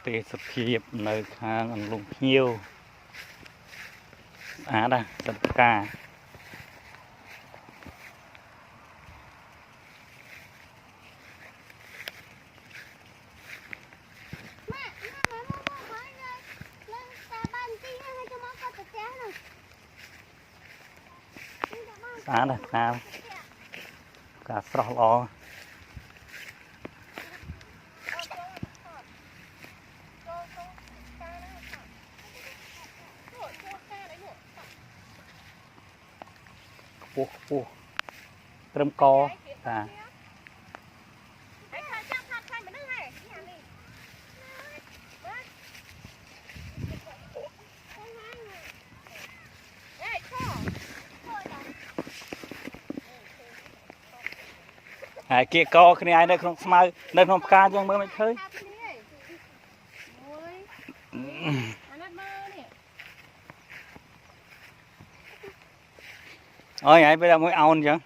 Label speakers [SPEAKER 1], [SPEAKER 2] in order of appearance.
[SPEAKER 1] ទេសភាពនៅខាងអន្លង់ភ្ញៀវស្អាតណាស់សិតផ្កាស្អាតណាស់ផ្កាស្រស់ល្អខ្ពស់ត្រឹមកតាហើយគៀកគ្នាឯនៅក្នុងស្មៅនៅក្នុងផ្កាចឹងមើលមិនឃើញអើយហើយពេលតែមួយអោនចឹង